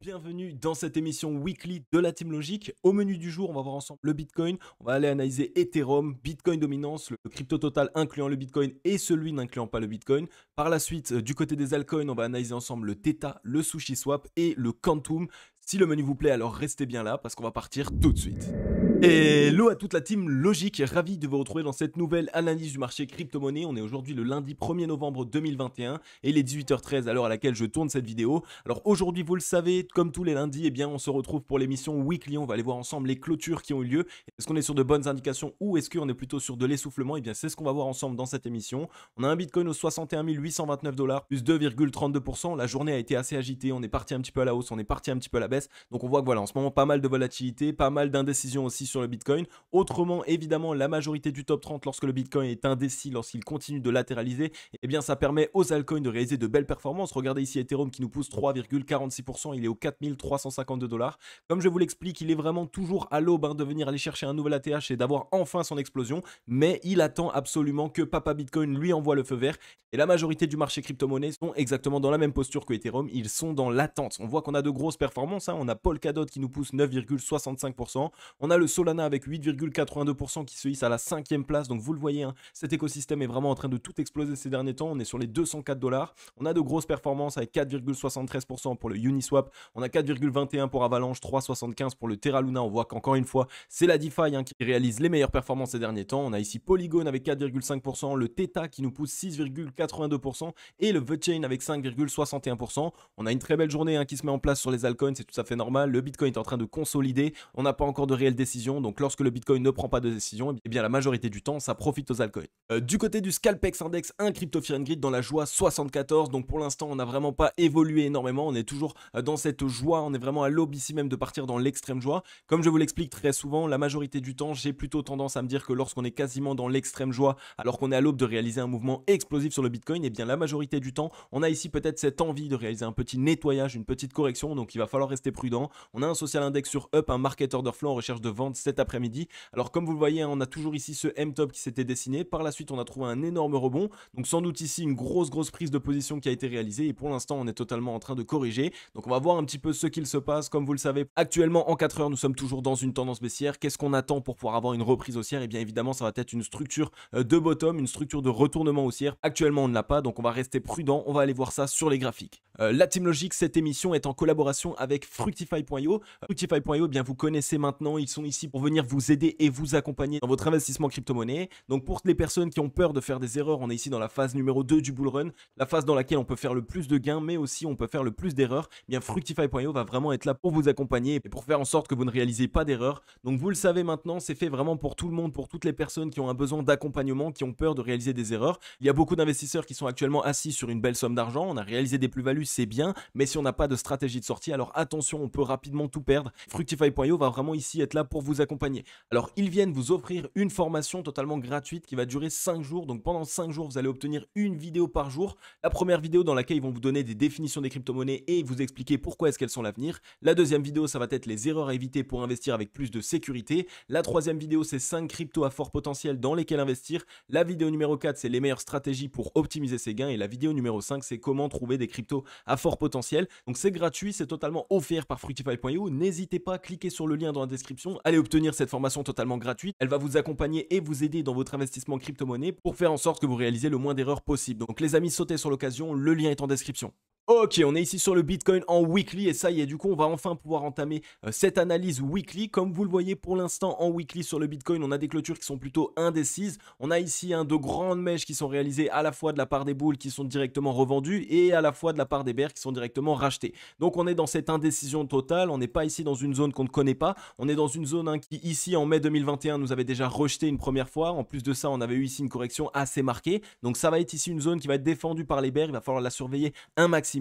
Bienvenue dans cette émission weekly de la Team Logique. Au menu du jour, on va voir ensemble le Bitcoin. On va aller analyser Ethereum, Bitcoin dominance, le crypto total incluant le Bitcoin et celui n'incluant pas le Bitcoin. Par la suite, du côté des altcoins, on va analyser ensemble le Theta, le SushiSwap et le Quantum. Si le menu vous plaît, alors restez bien là parce qu'on va partir tout de suite. Hello à toute la team Logique, ravi de vous retrouver dans cette nouvelle analyse du marché crypto-monnaie. On est aujourd'hui le lundi 1er novembre 2021 et il est 18h13 à l'heure à laquelle je tourne cette vidéo. Alors aujourd'hui, vous le savez, comme tous les lundis, eh bien, on se retrouve pour l'émission Weekly. On va aller voir ensemble les clôtures qui ont eu lieu. Est-ce qu'on est sur de bonnes indications ou est-ce qu'on est plutôt sur de l'essoufflement? Eh bien, c'est ce qu'on va voir ensemble dans cette émission. On a un Bitcoin aux 61 829 $, plus 2,32%. La journée a été assez agitée. On est parti un petit peu à la hausse, on est parti un petit peu à la baisse. Donc on voit que voilà, en ce moment, pas mal de volatilité, pas mal d'indécision aussi sur le Bitcoin. Autrement, évidemment, la majorité du top 30, lorsque le Bitcoin est indécis, lorsqu'il continue de latéraliser, eh bien, ça permet aux altcoins de réaliser de belles performances. Regardez ici Ethereum qui nous pousse 3,46%. Il est aux 4352 $. Comme je vous l'explique, il est vraiment toujours à l'aube de venir aller chercher un nouvel ATH et d'avoir enfin son explosion. Mais il attend absolument que Papa Bitcoin lui envoie le feu vert. Et la majorité du marché crypto-monnaie sont exactement dans la même posture que Ethereum. Ils sont dans l'attente. On voit qu'on a de grosses performances. On a Polkadot qui nous pousse 9,65%. On a le Solana avec 8,82% qui se hisse à la 5e place. Donc vous le voyez, cet écosystème est vraiment en train de tout exploser ces derniers temps. On est sur les 204 $. On a de grosses performances avec 4,73% pour le Uniswap. On a 4,21% pour Avalanche, 3,75% pour le Terra Luna. On voit qu'encore une fois, c'est la DeFi qui réalise les meilleures performances ces derniers temps. On a ici Polygon avec 4,5%, le Theta qui nous pousse 6,82% et le The Chain avec 5,61%. On a une très belle journée qui se met en place sur les altcoins, c'est tout à fait normal. Le Bitcoin est en train de consolider. On n'a pas encore de réelle décision. Donc lorsque le Bitcoin ne prend pas de décision, eh bien la majorité du temps, ça profite aux altcoins. Du côté du Scalpex Index, un Crypto Fear and Greed dans la joie 74. Donc pour l'instant, on n'a vraiment pas évolué énormément. On est toujours dans cette joie. On est vraiment à l'aube ici même de partir dans l'extrême joie. Comme je vous l'explique très souvent, la majorité du temps, j'ai plutôt tendance à me dire que lorsqu'on est quasiment dans l'extrême joie, alors qu'on est à l'aube de réaliser un mouvement explosif sur le Bitcoin, eh bien la majorité du temps, on a ici peut-être cette envie de réaliser un petit nettoyage, une petite correction. Donc il va falloir rester prudent. On a un social index sur Up, un market order flow en recherche de vente cet après-midi. Alors comme vous le voyez, on a toujours ici ce M-top qui s'était dessiné. Par la suite, on a trouvé un énorme rebond. Donc sans doute ici une grosse prise de position qui a été réalisée. Et pour l'instant, on est totalement en train de corriger. Donc on va voir un petit peu ce qu'il se passe. Comme vous le savez, actuellement en 4 heures, nous sommes toujours dans une tendance baissière. Qu'est-ce qu'on attend pour pouvoir avoir une reprise haussière? Et bien évidemment, ça va être une structure de bottom, une structure de retournement haussière. Actuellement, on ne l'a pas. Donc on va rester prudent. On va aller voir ça sur les graphiques. La Team Logique, cette émission est en collaboration avec Fructify.io. Fructify.io, bien vous connaissez maintenant, ils sont ici pour venir vous aider et vous accompagner dans votre investissement crypto-monnaie. Donc pour les personnes qui ont peur de faire des erreurs, on est ici dans la phase numéro 2 du bull run, la phase dans laquelle on peut faire le plus de gains, mais aussi on peut faire le plus d'erreurs. Bien Fructify.io va vraiment être là pour vous accompagner et pour faire en sorte que vous ne réalisez pas d'erreurs. Donc vous le savez maintenant, c'est fait vraiment pour tout le monde, pour toutes les personnes qui ont un besoin d'accompagnement, qui ont peur de réaliser des erreurs. Il y a beaucoup d'investisseurs qui sont actuellement assis sur une belle somme d'argent, on a réalisé des plus-values, c'est bien, mais si on n'a pas de stratégie de sortie, alors attention, on peut rapidement tout perdre. Fructify.io va vraiment ici être là pour vous accompagner. Alors ils viennent vous offrir une formation totalement gratuite qui va durer 5 jours. Donc pendant 5 jours, vous allez obtenir une vidéo par jour. La première vidéo dans laquelle ils vont vous donner des définitions des crypto-monnaies et vous expliquer pourquoi est-ce qu'elles sont l'avenir. La deuxième vidéo, ça va être les erreurs à éviter pour investir avec plus de sécurité. La troisième vidéo, c'est 5 cryptos à fort potentiel dans lesquels investir. La vidéo numéro 4, c'est les meilleures stratégies pour optimiser ses gains. Et la vidéo numéro 5, c'est comment trouver des cryptos à fort potentiel. Donc c'est gratuit, c'est totalement offert par Fructify.io. N'hésitez pas à cliquer sur le lien dans la description. Allez obtenir cette formation totalement gratuite. Elle va vous accompagner et vous aider dans votre investissement crypto-monnaie pour faire en sorte que vous réalisez le moins d'erreurs possible. Donc les amis, sautez sur l'occasion, le lien est en description. Ok, on est ici sur le Bitcoin en weekly et ça y est, du coup on va enfin pouvoir entamer cette analyse weekly. Comme vous le voyez pour l'instant en weekly sur le Bitcoin, on a des clôtures qui sont plutôt indécises. On a ici de grandes mèches qui sont réalisées à la fois de la part des bulls qui sont directement revendues et à la fois de la part des bears qui sont directement rachetés. Donc on est dans cette indécision totale, on n'est pas ici dans une zone qu'on ne connaît pas. On est dans une zone qui ici en mai 2021 nous avait déjà rejeté une première fois. En plus de ça, on avait eu ici une correction assez marquée. Donc ça va être ici une zone qui va être défendue par les bears, il va falloir la surveiller un maximum.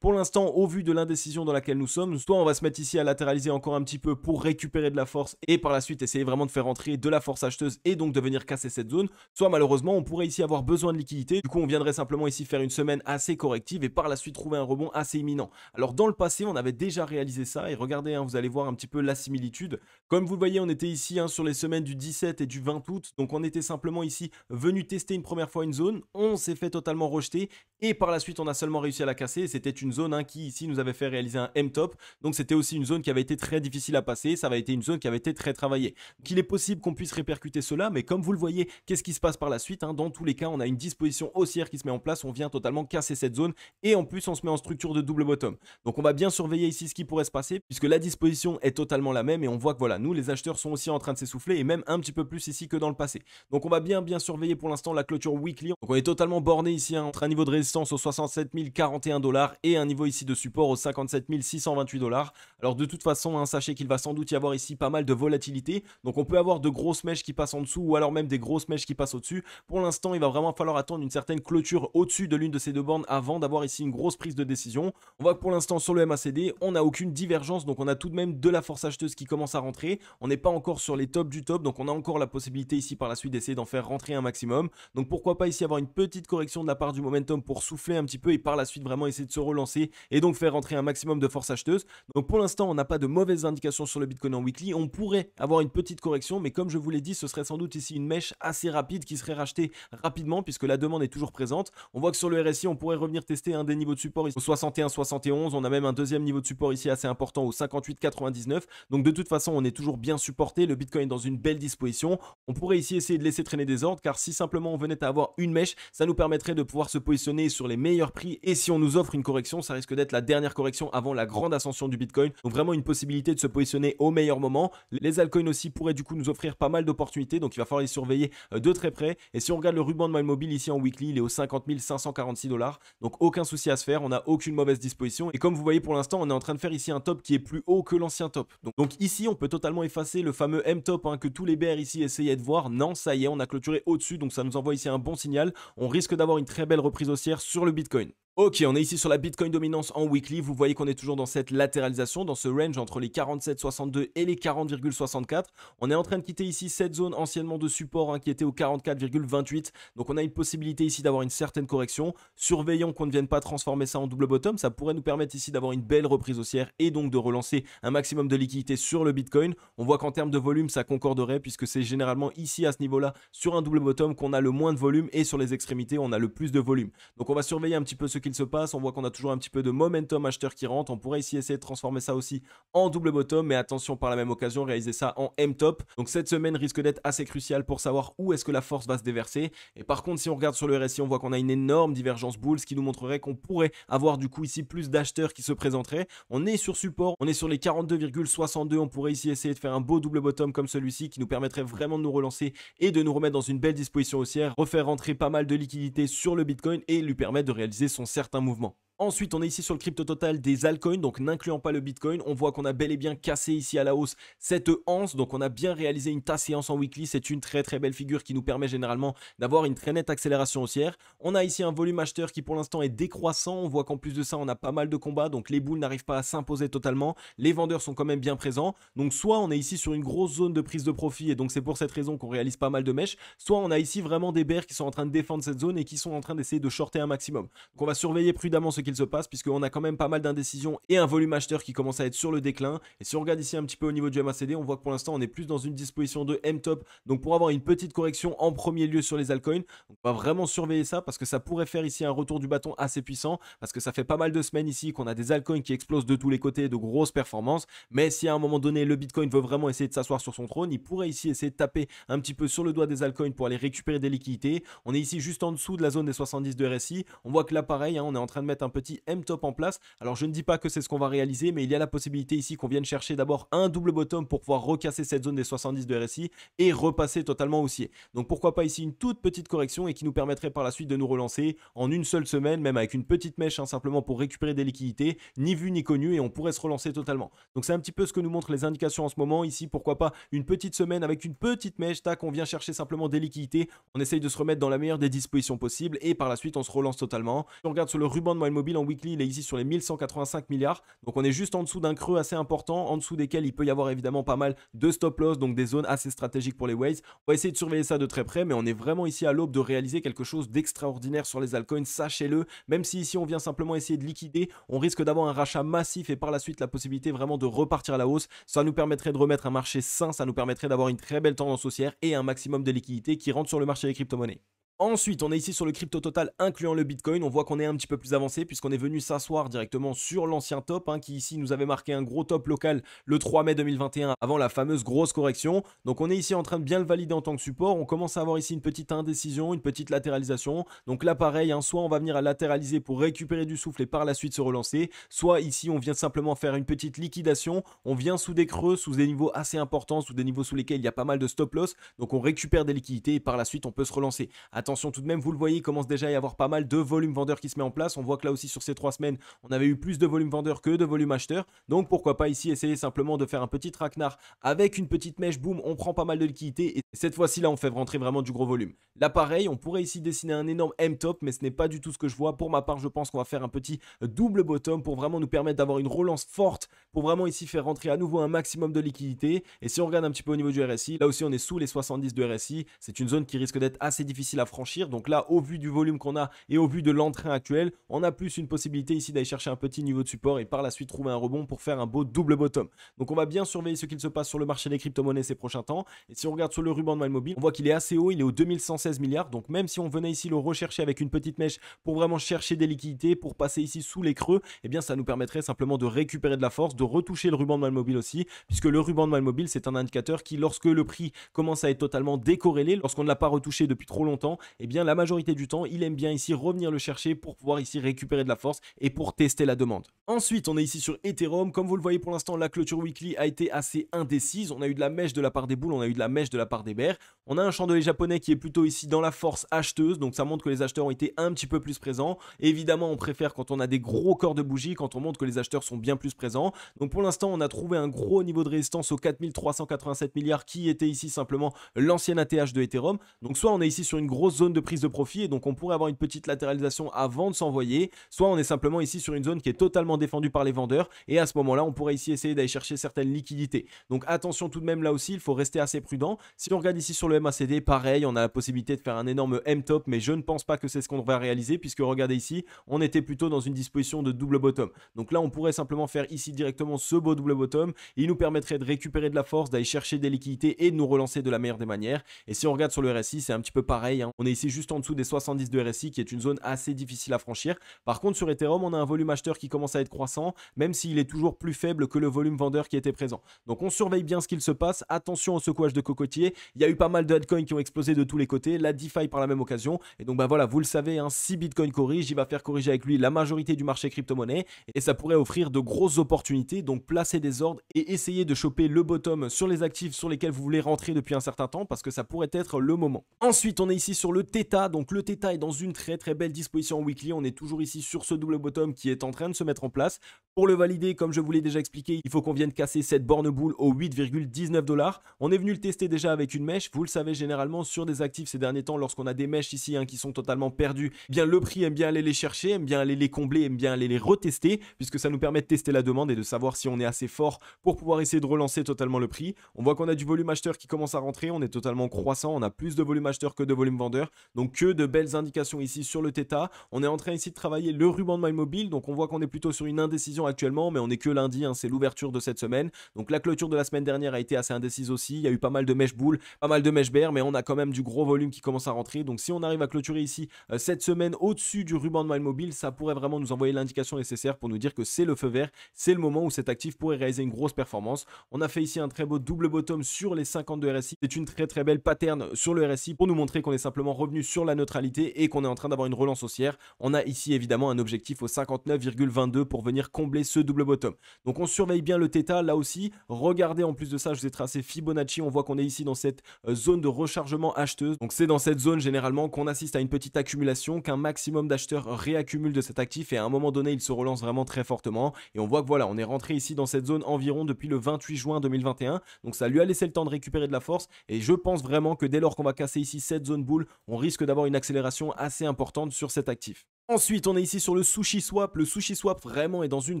Pour l'instant, au vu de l'indécision dans laquelle nous sommes, soit on va se mettre ici à latéraliser encore un petit peu pour récupérer de la force et par la suite essayer vraiment de faire entrer de la force acheteuse et donc de venir casser cette zone, soit malheureusement on pourrait ici avoir besoin de liquidité. Du coup on viendrait simplement ici faire une semaine assez corrective et par la suite trouver un rebond assez imminent. Alors dans le passé on avait déjà réalisé ça et regardez, vous allez voir un petit peu la similitude. Comme vous le voyez, on était ici sur les semaines du 17 et du 20 août, donc on était simplement ici venu tester une première fois une zone, on s'est fait totalement rejeter et par la suite on a seulement réussi à la casser passé. C'était une zone qui ici nous avait fait réaliser un M-top. Donc c'était aussi une zone qui avait été très difficile à passer. Ça avait été une zone qui avait été très travaillée. Donc il est possible qu'on puisse répercuter cela, mais comme vous le voyez, qu'est-ce qui se passe par la suite Dans tous les cas, on a une disposition haussière qui se met en place. On vient totalement casser cette zone et en plus on se met en structure de double bottom. Donc on va bien surveiller ici ce qui pourrait se passer puisque la disposition est totalement la même et on voit que voilà, nous les acheteurs sont aussi en train de s'essouffler et même un petit peu plus ici que dans le passé. Donc on va bien surveiller pour l'instant la clôture weekly. Donc on est totalement borné ici entre un niveau de résistance aux 67 041 $ et un niveau ici de support aux 57 628 $. Alors de toute façon, sachez qu'il va sans doute y avoir ici pas mal de volatilité. Donc on peut avoir de grosses mèches qui passent en dessous ou alors même des grosses mèches qui passent au-dessus. Pour l'instant, il va vraiment falloir attendre une certaine clôture au-dessus de l'une de ces deux bornes avant d'avoir ici une grosse prise de décision. On voit que pour l'instant sur le MACD, on n'a aucune divergence, donc on a tout de même de la force acheteuse qui commence à rentrer. On n'est pas encore sur les tops du top, donc on a encore la possibilité ici par la suite d'essayer d'en faire rentrer un maximum. Donc pourquoi pas ici avoir une petite correction de la part du momentum pour souffler un petit peu et par la suite vraiment essayer de se relancer et donc faire rentrer un maximum de force acheteuse. Donc pour l'instant, on n'a pas de mauvaises indications sur le Bitcoin en weekly. On pourrait avoir une petite correction, mais comme je vous l'ai dit, ce serait sans doute ici une mèche assez rapide qui serait rachetée rapidement puisque la demande est toujours présente. On voit que sur le RSI, on pourrait revenir tester un des niveaux de support ici au 61,71. On a même un deuxième niveau de support ici assez important au 58,99. Donc de toute façon, on est toujours bien supporté. Le Bitcoin est dans une belle disposition. On pourrait ici essayer de laisser traîner des ordres car si simplement on venait à avoir une mèche, ça nous permettrait de pouvoir se positionner sur les meilleurs prix. Et si on nous offre une correction, ça risque d'être la dernière correction avant la grande ascension du Bitcoin. Donc vraiment une possibilité de se positionner au meilleur moment. Les altcoins aussi pourraient du coup nous offrir pas mal d'opportunités. Donc il va falloir les surveiller de très près. Et si on regarde le ruban de Mile Mobile ici en weekly, il est aux 50 546 $. Donc aucun souci à se faire. On n'a aucune mauvaise disposition. Et comme vous voyez pour l'instant, on est en train de faire ici un top qui est plus haut que l'ancien top. Donc ici, on peut totalement effacer le fameux M-top que tous les bears ici essayaient de voir. Non, ça y est, on a clôturé au-dessus. Donc ça nous envoie ici un bon signal. On risque d'avoir une très belle reprise haussière sur le Bitcoin. Ok, on est ici sur la Bitcoin dominance en weekly. Vous voyez qu'on est toujours dans cette latéralisation, dans ce range entre les 47,62 et les 40,64. On est en train de quitter ici cette zone anciennement de support qui était au 44,28. Donc on a une possibilité ici d'avoir une certaine correction. Surveillons qu'on ne vienne pas transformer ça en double bottom. Ça pourrait nous permettre ici d'avoir une belle reprise haussière et donc de relancer un maximum de liquidité sur le Bitcoin. On voit qu'en termes de volume, ça concorderait puisque c'est généralement ici à ce niveau-là, sur un double bottom, qu'on a le moins de volume et sur les extrémités, on a le plus de volume. Donc on va surveiller un petit peu ce qu'il se passe. On voit qu'on a toujours un petit peu de momentum acheteur qui rentre. On pourrait ici essayer de transformer ça aussi en double bottom, mais attention par la même occasion, réaliser ça en M-top. Donc cette semaine risque d'être assez cruciale pour savoir où est-ce que la force va se déverser. Et par contre, si on regarde sur le RSI, on voit qu'on a une énorme divergence bull, ce qui nous montrerait qu'on pourrait avoir du coup ici plus d'acheteurs qui se présenteraient. On est sur support, on est sur les 42,62. On pourrait ici essayer de faire un beau double bottom comme celui-ci qui nous permettrait vraiment de nous relancer et de nous remettre dans une belle disposition haussière, refaire rentrer pas mal de liquidités sur le Bitcoin et lui permettre de réaliser son certain mouvement. Ensuite, on est ici sur le crypto total des altcoins, donc n'incluant pas le Bitcoin. On voit qu'on a bel et bien cassé ici à la hausse cette anse, donc on a bien réalisé une tasse séance en weekly. C'est une très belle figure qui nous permet généralement d'avoir une très nette accélération haussière. On a ici un volume acheteur qui pour l'instant est décroissant. On voit qu'en plus de ça, on a pas mal de combats, donc les bulls n'arrivent pas à s'imposer totalement. Les vendeurs sont quand même bien présents. Donc soit on est ici sur une grosse zone de prise de profit et donc c'est pour cette raison qu'on réalise pas mal de mèches, soit on a ici vraiment des bears qui sont en train de défendre cette zone et qui sont en train d'essayer de shorter un maximum. Donc on va surveiller prudemment ce qu'il se passe puisqu'on a quand même pas mal d'indécisions et un volume acheteur qui commence à être sur le déclin. Et si on regarde ici un petit peu au niveau du MACD, on voit que pour l'instant on est plus dans une disposition de M-top, donc pour avoir une petite correction en premier lieu sur les altcoins. On va vraiment surveiller ça parce que ça pourrait faire ici un retour du bâton assez puissant, parce que ça fait pas mal de semaines ici qu'on a des altcoins qui explosent de tous les côtés, de grosses performances. Mais si à un moment donné le Bitcoin veut vraiment essayer de s'asseoir sur son trône, il pourrait ici essayer de taper un petit peu sur le doigt des altcoins pour aller récupérer des liquidités. On est ici juste en dessous de la zone des 70 de RSI. On voit que là pareil, on est en train de mettre un petit M-top en place. Alors je ne dis pas que c'est ce qu'on va réaliser, mais il y a la possibilité ici qu'on vienne chercher d'abord un double bottom pour pouvoir recasser cette zone des 70 de RSI et repasser totalement haussier. Donc pourquoi pas ici une toute petite correction et qui nous permettrait par la suite de nous relancer en une seule semaine, même avec une petite mèche simplement pour récupérer des liquidités, ni vu ni connu, et on pourrait se relancer totalement. Donc c'est un petit peu ce que nous montrent les indications en ce moment. Ici, pourquoi pas une petite semaine avec une petite mèche, tac, on vient chercher simplement des liquidités, on essaye de se remettre dans la meilleure des dispositions possibles et par la suite on se relance totalement. Si on regarde sur le ruban de Mile Mobile en weekly, il est ici sur les 1185 milliards. Donc on est juste en dessous d'un creux assez important, en dessous desquels il peut y avoir évidemment pas mal de stop loss, donc des zones assez stratégiques pour les waves. On va essayer de surveiller ça de très près, mais on est vraiment ici à l'aube de réaliser quelque chose d'extraordinaire sur les altcoins, sachez-le. Même si ici on vient simplement essayer de liquider, on risque d'avoir un rachat massif et par la suite la possibilité vraiment de repartir à la hausse. Ça nous permettrait de remettre un marché sain, ça nous permettrait d'avoir une très belle tendance haussière et un maximum de liquidités qui rentrent sur le marché des crypto-monnaies. Ensuite, on est ici sur le crypto total incluant le Bitcoin. On voit qu'on est un petit peu plus avancé puisqu'on est venu s'asseoir directement sur l'ancien top qui ici nous avait marqué un gros top local le 3 mai 2021 avant la fameuse grosse correction. Donc on est ici en train de bien le valider en tant que support. On commence à avoir ici une petite indécision, une petite latéralisation. Donc là pareil, soit on va venir à latéraliser pour récupérer du souffle et par la suite se relancer. Soit ici on vient simplement faire une petite liquidation. On vient sous des creux, sous des niveaux assez importants, sous des niveaux sous lesquels il y a pas mal de stop loss. Donc on récupère des liquidités et par la suite on peut se relancer. Attention tout de même, vous le voyez, il commence déjà à y avoir pas mal de volume vendeur qui se met en place. On voit que là aussi sur ces 3 semaines, on avait eu plus de volume vendeur que de volume acheteur. Donc pourquoi pas ici essayer simplement de faire un petit traquenard avec une petite mèche, boum, on prend pas mal de liquidités et cette fois-ci là on fait rentrer vraiment du gros volume. Là pareil, on pourrait ici dessiner un énorme M-top mais ce n'est pas du tout ce que je vois. Pour ma part, je pense qu'on va faire un petit double bottom pour vraiment nous permettre d'avoir une relance forte, pour vraiment ici faire rentrer à nouveau un maximum de liquidités. Et si on regarde un petit peu au niveau du RSI, là aussi on est sous les 70 de RSI. C'est une zone qui risque d'être assez difficile à franchir. Donc là, au vu du volume qu'on a et au vu de l'entrain actuel, on a plus une possibilité ici d'aller chercher un petit niveau de support et par la suite trouver un rebond pour faire un beau double bottom. Donc on va bien surveiller ce qu'il se passe sur le marché des crypto-monnaies ces prochains temps. Et si on regarde sur le ruban de MyMobile, on voit qu'il est assez haut, il est aux 2116 milliards. Donc même si on venait ici le rechercher avec une petite mèche pour vraiment chercher des liquidités, pour passer ici sous les creux, eh bien ça nous permettrait simplement de récupérer de la force, de retoucher le ruban de MyMobile aussi, puisque le ruban de MyMobile c'est un indicateur qui, lorsque le prix commence à être totalement décorrélé, lorsqu'on ne l'a pas retouché depuis trop longtemps, eh bien la majorité du temps, il aime bien ici revenir le chercher pour pouvoir ici récupérer de la force et pour tester la demande. Ensuite, on est ici sur Ethereum. Comme vous le voyez pour l'instant, la clôture weekly a été assez indécise. On a eu de la mèche de la part des boules, on a eu de la mèche de la part des bears. On a un chandelier japonais qui est plutôt ici dans la force acheteuse, donc ça montre que les acheteurs ont été un petit peu plus présents. Évidemment, on préfère quand on a des gros corps de bougies, quand on montre que les acheteurs sont bien plus présents. Donc pour l'instant, on a trouvé un gros niveau de résistance aux 4387 milliards qui était ici simplement l'ancienne ATH de Ethereum. Donc soit on est ici sur une grosse zone de prise de profit et donc on pourrait avoir une petite latéralisation avant de s'envoyer, soit on est simplement ici sur une zone qui est totalement défendue par les vendeurs et à ce moment-là, on pourrait ici essayer d'aller chercher certaines liquidités. Donc attention tout de même là aussi, il faut rester assez prudent. Si on regarde ici sur le MACD, pareil, on a la possibilité de faire un énorme M-top, mais je ne pense pas que c'est ce qu'on va réaliser puisque regardez ici, on était plutôt dans une disposition de double bottom. Donc là, on pourrait simplement faire ici directement ce beau double bottom. Il nous permettrait de récupérer de la force, d'aller chercher des liquidités et de nous relancer de la meilleure des manières. Et si on regarde sur le RSI, c'est un petit peu pareil. On est ici juste en dessous des 70 de RSI qui est une zone assez difficile à franchir. Par contre, sur Ethereum, on a un volume acheteur qui commence à être croissant, même s'il est toujours plus faible que le volume vendeur qui était présent. Donc on surveille bien ce qu'il se passe. Attention au secouage de cocotier. Il y a eu pas mal de altcoins qui ont explosé de tous les côtés. La DeFi par la même occasion. Et donc bah voilà, vous le savez, si Bitcoin corrige, il va faire corriger avec lui la majorité du marché crypto-monnaie. Et ça pourrait offrir de grosses opportunités. Donc placez des ordres et essayez de choper le bottom sur les actifs sur lesquels vous voulez rentrer depuis un certain temps parce que ça pourrait être le moment. Ensuite, on est ici sur le Theta. Donc le Theta est dans une très belle disposition en weekly. On est toujours ici sur ce double bottom qui est en train de se mettre en place. Pour le valider, comme je vous l'ai déjà expliqué, il faut qu'on vienne casser cette borne boule aux 8,19 $. On est venu le tester déjà avec une mèche. Vous le savez, généralement sur des actifs ces derniers temps, lorsqu'on a des mèches ici qui sont totalement perdues, eh bien le prix aime bien aller les chercher, aime bien aller les combler, aime bien aller les retester, puisque ça nous permet de tester la demande et de savoir si on est assez fort pour pouvoir essayer de relancer totalement le prix. On voit qu'on a du volume acheteur qui commence à rentrer, on est totalement croissant, on a plus de volume acheteur que de volume vendeur, donc que de belles indications ici sur le Theta. On est en train ici de travailler le ruban de MyMobile, donc on voit qu'on est plutôt sur une indécision actuellement, mais on est que lundi, c'est l'ouverture de cette semaine. Donc la clôture de la semaine dernière a été assez indécise aussi, il y a eu pas mal de mèches boules, pas mal de mèches bear, mais on a quand même du gros volume qui commence à rentrer. Donc si on arrive à clôturer ici cette semaine au-dessus du ruban de MyMobile, ça pourrait vraiment nous envoyer l'indication nécessaire pour nous dire que c'est le feu vert, c'est le moment où cet actif pourrait réaliser une grosse performance. On a fait ici un très beau double bottom sur les 50 de RSI. C'est une très belle pattern sur le RSI pour nous montrer qu'on est simplement revenu sur la neutralité et qu'on est en train d'avoir une relance haussière. On a ici évidemment un objectif au 59,22 pour venir combler ce double bottom. Donc on surveille bien le Theta là aussi. Regardez, en plus de ça, je vous ai tracé Fibonacci. On voit qu'on est ici dans cette zone de rechargement acheteuse. Donc c'est dans cette zone généralement qu'on assiste à une petite accumulation, qu'un maximum d'acheteurs réaccumulent de cet actif et à un moment donné il se relance vraiment très fortement. Et on voit que voilà, on est rentré ici dans cette zone environ depuis le 28 juin 2021. Donc ça lui a laissé le temps de récupérer de la force et je pense vraiment que dès lors qu'on va casser ici cette zone boule, on risque d'avoir une accélération assez importante sur cet actif. Ensuite, on est ici sur le Sushi Swap. Le Sushi Swap vraiment est dans une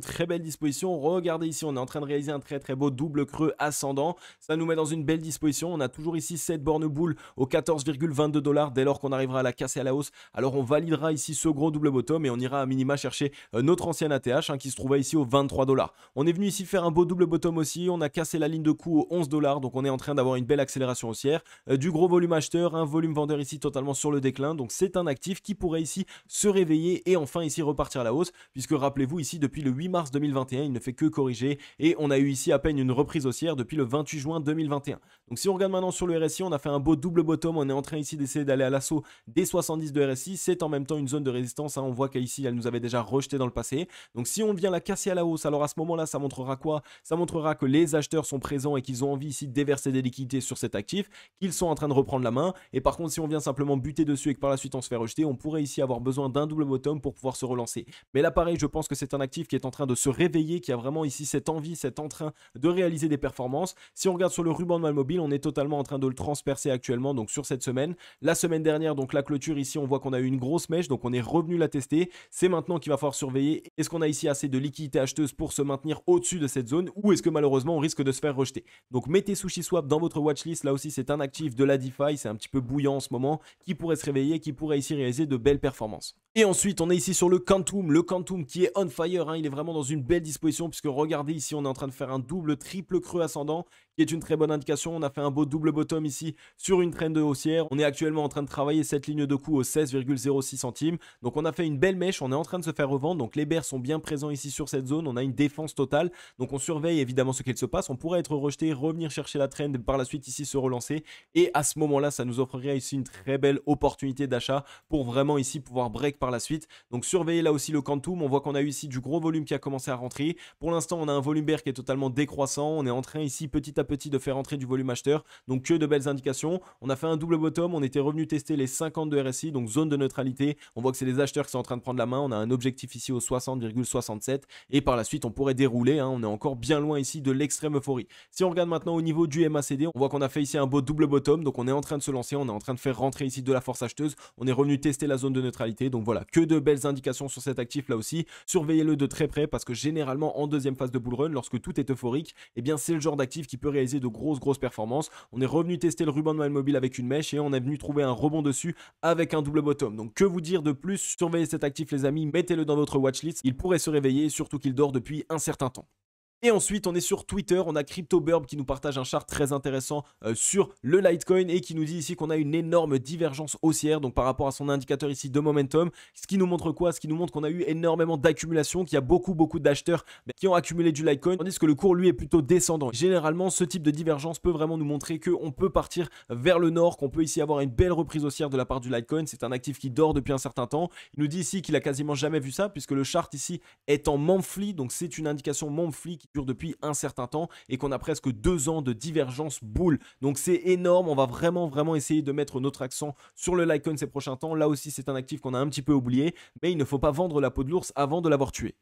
très belle disposition. Regardez ici, on est en train de réaliser un très beau double creux ascendant. Ça nous met dans une belle disposition. On a toujours ici cette borne boule au 14,22 $. Dès lors qu'on arrivera à la casser à la hausse, alors on validera ici ce gros double bottom et on ira à minima chercher notre ancienne ATH qui se trouvait ici au 23 $. On est venu ici faire un beau double bottom aussi. On a cassé la ligne de coup au 11 $. Donc on est en train d'avoir une belle accélération haussière. Du gros volume acheteur, un volume vendeur ici totalement sur le déclin. Donc c'est un actif qui pourrait ici se réveiller et enfin ici repartir à la hausse, puisque rappelez-vous ici depuis le 8 mars 2021 il ne fait que corriger et on a eu ici à peine une reprise haussière depuis le 28 juin 2021. Donc si on regarde maintenant sur le RSI, on a fait un beau double bottom, on est en train ici d'essayer d'aller à l'assaut des 70 de RSI, c'est en même temps une zone de résistance, on voit qu'ici elle nous avait déjà rejeté dans le passé. Donc si on vient la casser à la hausse, alors à ce moment là ça montrera quoi? Ça montrera que les acheteurs sont présents et qu'ils ont envie ici de déverser des liquidités sur cet actif, qu'ils sont en train de reprendre la main. Et par contre si on vient simplement buter dessus et que par la suite on se fait rejeter, on pourrait ici avoir besoin d'un double bottom pour pouvoir se relancer. Mais là pareil, je pense que c'est un actif qui est en train de se réveiller, qui a vraiment ici cette envie, cet entrain de réaliser des performances. Si on regarde sur le ruban de Malmobile, on est totalement en train de le transpercer actuellement, donc sur cette semaine. La semaine dernière, donc la clôture ici, on voit qu'on a eu une grosse mèche, donc on est revenu la tester. C'est maintenant qu'il va falloir surveiller. Est-ce qu'on a ici assez de liquidité acheteuse pour se maintenir au-dessus de cette zone ou est-ce que malheureusement on risque de se faire rejeter? Donc mettez Sushi Swap dans votre watchlist. Là aussi, c'est un actif de la DeFi, c'est un petit peu bouillant en ce moment, qui pourrait se réveiller, qui pourrait ici réaliser de belles performances. Et ensuite, on est ici sur le Quantum qui est on fire, il est vraiment dans une belle disposition puisque regardez ici, on est en train de faire un triple creux ascendant qui est une très bonne indication. On a fait un beau double bottom ici sur une trend haussière. On est actuellement en train de travailler cette ligne de coup au 16,06 centimes. Donc on a fait une belle mèche, on est en train de se faire revendre. Donc les bears sont bien présents ici sur cette zone. On a une défense totale. Donc on surveille évidemment ce qu'il se passe. On pourrait être rejeté, revenir chercher la trend et par la suite ici se relancer. Et à ce moment-là, ça nous offrirait ici une très belle opportunité d'achat pour vraiment ici pouvoir break par la suite. Donc surveillez là aussi le Quantum. On voit qu'on a eu ici du gros volume qui a commencé à rentrer. Pour l'instant, on a un volume bear qui est totalement décroissant. On est en train ici petit à petit de faire entrer du volume acheteur. Donc que de belles indications. On a fait un double bottom. On était revenu tester les 50 de RSI, donc zone de neutralité. On voit que c'est les acheteurs qui sont en train de prendre la main. On a un objectif ici au 60,67 et par la suite on pourrait dérouler. On est encore bien loin ici de l'extrême euphorie. Si on regarde maintenant au niveau du MACD, on voit qu'on a fait ici un beau double bottom. Donc on est en train de se lancer. On est en train de faire rentrer ici de la force acheteuse. On est revenu tester la zone de neutralité. Donc voilà, que de belles indications sur cet actif là aussi. Surveillez-le de très près parce que généralement en deuxième phase de bull run, lorsque tout est euphorique, eh bien c'est le genre d'actif qui peut réaliser de grosses performances. On est revenu tester le ruban de Malmobile avec une mèche et on est venu trouver un rebond dessus avec un double bottom. Donc que vous dire de plus? Surveillez cet actif les amis, mettez-le dans votre watchlist. Il pourrait se réveiller, surtout qu'il dort depuis un certain temps. Et ensuite, on est sur Twitter, on a CryptoBurb qui nous partage un chart très intéressant sur le Litecoin et qui nous dit ici qu'on a une énorme divergence haussière, donc par rapport à son indicateur ici de momentum. Ce qui nous montre quoi? Ce qui nous montre qu'on a eu énormément d'accumulation, qu'il y a beaucoup d'acheteurs qui ont accumulé du Litecoin, tandis que le cours lui est plutôt descendant. Généralement, ce type de divergence peut vraiment nous montrer qu'on peut partir vers le nord, qu'on peut ici avoir une belle reprise haussière de la part du Litecoin. C'est un actif qui dort depuis un certain temps. Il nous dit ici qu'il a quasiment jamais vu ça, puisque le chart ici est en monthly, donc c'est une indication monthly qui dure depuis un certain temps et qu'on a presque 2 ans de divergence bull. Donc c'est énorme, on va vraiment essayer de mettre notre accent sur le Litecoin ces prochains temps. Là aussi c'est un actif qu'on a un petit peu oublié, mais il ne faut pas vendre la peau de l'ours avant de l'avoir tué.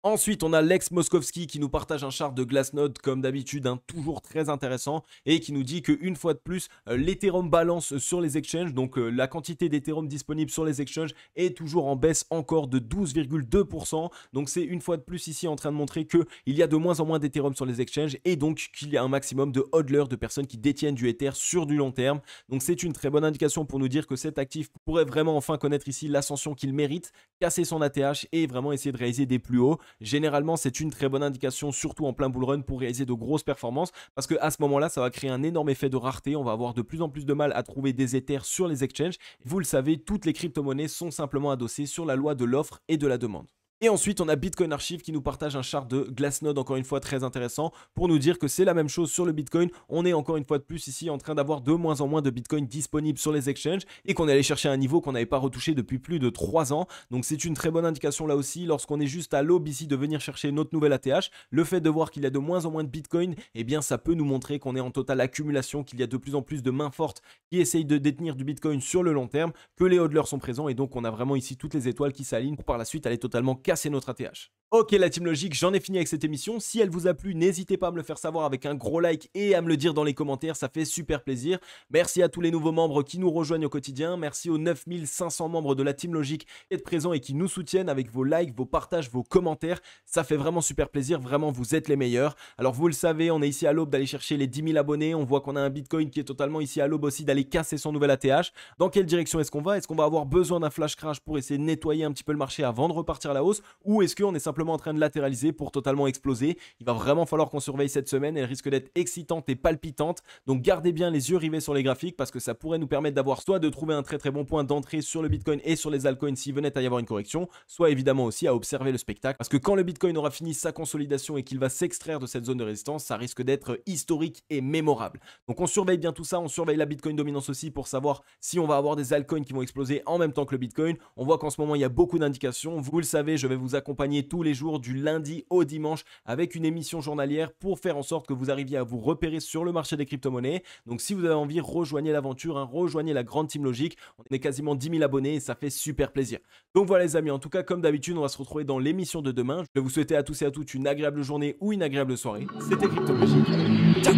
Ensuite, on a Lex Moskowski qui nous partage un chart de Glassnode comme d'habitude, toujours très intéressant et qui nous dit qu'une fois de plus, l'Ethereum balance sur les exchanges. Donc la quantité d'Ethereum disponible sur les exchanges est toujours en baisse encore de 12,2%. Donc c'est une fois de plus ici en train de montrer qu'il y a de moins en moins d'Ethereum sur les exchanges et donc qu'il y a un maximum de hodlers, de personnes qui détiennent du Ether sur du long terme. Donc c'est une très bonne indication pour nous dire que cet actif pourrait vraiment enfin connaître ici l'ascension qu'il mérite, casser son ATH et vraiment essayer de réaliser des plus hauts. Généralement, c'est une très bonne indication, surtout en plein bull run, pour réaliser de grosses performances, parce qu'à ce moment-là, ça va créer un énorme effet de rareté. On va avoir de plus en plus de mal à trouver des Ethers sur les exchanges. Vous le savez, toutes les crypto-monnaies sont simplement adossées sur la loi de l'offre et de la demande. Et ensuite, on a Bitcoin Archive qui nous partage un chart de Glassnode, encore une fois très intéressant, pour nous dire que c'est la même chose sur le Bitcoin. On est encore une fois de plus ici en train d'avoir de moins en moins de Bitcoin disponibles sur les exchanges et qu'on est allé chercher un niveau qu'on n'avait pas retouché depuis plus de 3 ans. Donc c'est une très bonne indication là aussi, lorsqu'on est juste à l'aube ici de venir chercher notre nouvelle ATH. Le fait de voir qu'il y a de moins en moins de Bitcoin, eh bien ça peut nous montrer qu'on est en totale accumulation, qu'il y a de plus en plus de mains fortes qui essayent de détenir du Bitcoin sur le long terme, que les hodlers sont présents et donc on a vraiment ici toutes les étoiles qui s'alignent pour par la suite aller totalement casser notre ATH. Ok la team logique, j'en ai fini avec cette émission. Si elle vous a plu, n'hésitez pas à me le faire savoir avec un gros like et à me le dire dans les commentaires, ça fait super plaisir. Merci à tous les nouveaux membres qui nous rejoignent au quotidien. Merci aux 9500 membres de la team logique d'être présents et qui nous soutiennent avec vos likes, vos partages, vos commentaires. Ça fait vraiment super plaisir, vraiment vous êtes les meilleurs. Alors vous le savez, on est ici à l'aube d'aller chercher les 10 000 abonnés. On voit qu'on a un Bitcoin qui est totalement ici à l'aube aussi d'aller casser son nouvel ATH. Dans quelle direction est-ce qu'on va? Est-ce qu'on va avoir besoin d'un flash crash pour essayer de nettoyer un petit peu le marché avant de repartir à la hausse? Ou est-ce qu'on est simplement en train de latéraliser pour totalement exploser? Il va vraiment falloir qu'on surveille cette semaine. Elle risque d'être excitante et palpitante. Donc gardez bien les yeux rivés sur les graphiques parce que ça pourrait nous permettre d'avoir soit de trouver un très bon point d'entrée sur le Bitcoin et sur les altcoins s'il venait à y avoir une correction, soit évidemment aussi à observer le spectacle. Parce que quand le Bitcoin aura fini sa consolidation et qu'il va s'extraire de cette zone de résistance, ça risque d'être historique et mémorable. Donc on surveille bien tout ça. On surveille la Bitcoin dominance aussi pour savoir si on va avoir des altcoins qui vont exploser en même temps que le Bitcoin. On voit qu'en ce moment il y a beaucoup d'indications. Vous le savez, je vais vous accompagner tous les jours du lundi au dimanche avec une émission journalière pour faire en sorte que vous arriviez à vous repérer sur le marché des crypto-monnaies. Donc si vous avez envie, rejoignez l'aventure, hein, rejoignez la grande team logique. On est quasiment 10 000 abonnés et ça fait super plaisir. Donc voilà les amis, en tout cas comme d'habitude, on va se retrouver dans l'émission de demain. Je vais vous souhaiter à tous et à toutes une agréable journée ou une agréable soirée. C'était Crypto Logique. Ciao.